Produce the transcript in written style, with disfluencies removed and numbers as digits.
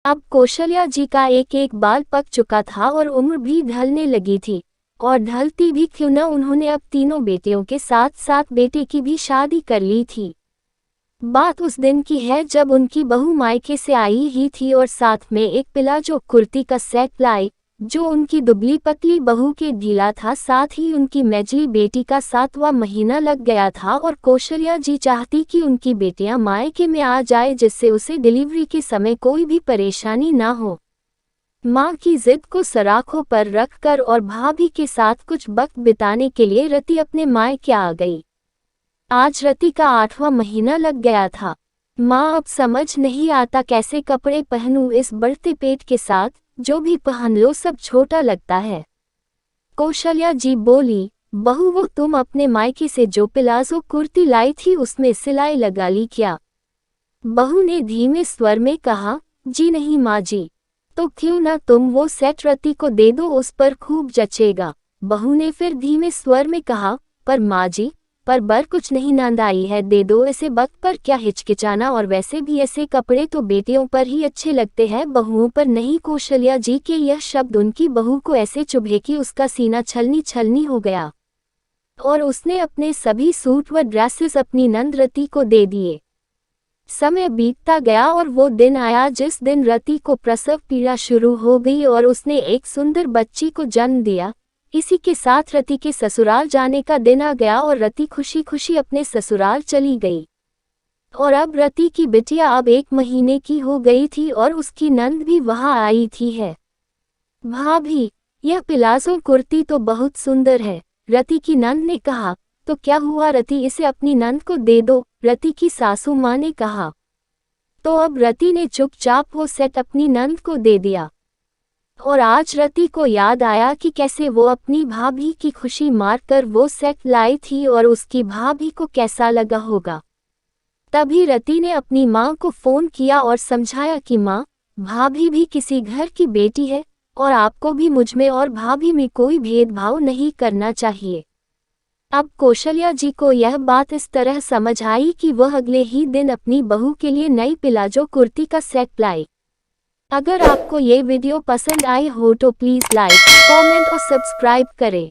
अब कौशल्या जी का एक एक बाल पक चुका था और उम्र भी ढलने लगी थी, और ढलती भी क्यों न, उन्होंने अब तीनों बेटियों के साथ साथ बेटे की भी शादी कर ली थी। बात उस दिन की है जब उनकी बहू मायके से आई ही थी और साथ में एक प्लाजो कुर्ती का सेट लाई, जो उनकी दुबली पतली बहू के ढीला था। साथ ही उनकी मेजली बेटी का 7वां महीना लग गया था और कौशल्या जी चाहती कि उनकी बेटियां मायके में आ जाए, जिससे उसे डिलीवरी के समय कोई भी परेशानी ना हो। मां की जिद को सराखों पर रखकर और भाभी के साथ कुछ वक्त बिताने के लिए रति अपने मायके आ गई। आज रति का 8वां महीना लग गया था। मां अब समझ नहीं आता कैसे कपड़े पहनूं इस बढ़ते पेट के साथ, जो भी पहन लो सब छोटा लगता है। कौशल्या जी बोली, बहू वो तुम अपने मायके से जो प्लाजो कुर्ती लाई थी उसमें सिलाई लगा ली क्या? बहू ने धीमे स्वर में कहा, जी नहीं माँ जी। तो क्यों ना तुम वो सेट रति को दे दो, उस पर खूब जचेगा। बहू ने फिर धीमे स्वर में कहा, पर माँ जी, पर बर कुछ नहीं नंद आई है, दे दो ऐसे वक्त पर क्या हिचकिचाना, और वैसे भी ऐसे कपड़े तो बेटियों पर ही अच्छे लगते हैं, बहुओं पर नहीं। कौशल्या जी के यह शब्द उनकी बहू को ऐसे चुभे कि उसका सीना छलनी छलनी हो गया और उसने अपने सभी सूट व ड्रेसेस अपनी नंद रति को दे दिए। समय बीतता गया और वो दिन आया जिस दिन रति को प्रसव पीड़ा शुरू हो गई और उसने एक सुंदर बच्ची को जन्म दिया। इसी के साथ रति के ससुराल जाने का दिन आ गया और रति खुशी खुशी अपने ससुराल चली गई। और अब रति की बिटिया अब 1 महीने की हो गई थी और उसकी नंद भी वहां आई थी। है भाभी, यह प्लाजो कुर्ती तो बहुत सुंदर है, रति की नंद ने कहा। तो क्या हुआ रति, इसे अपनी नंद को दे दो, रति की सासू माँ ने कहा। तो अब रति ने चुपचाप वो सेट अपनी नंद को दे दिया। और आज रति को याद आया कि कैसे वो अपनी भाभी की खुशी मारकर वो सेट लाई थी और उसकी भाभी को कैसा लगा होगा। तभी रति ने अपनी माँ को फोन किया और समझाया कि माँ, भाभी भी किसी घर की बेटी है और आपको भी मुझमें और भाभी में कोई भेदभाव नहीं करना चाहिए। अब कौशल्या जी को यह बात इस तरह समझ आई कि वह अगले ही दिन अपनी बहू के लिए नई प्लाजो कुर्ती का सेट लाई। अगर आपको ये वीडियो पसंद आई हो तो प्लीज़ लाइक, कमेंट और सब्सक्राइब करें।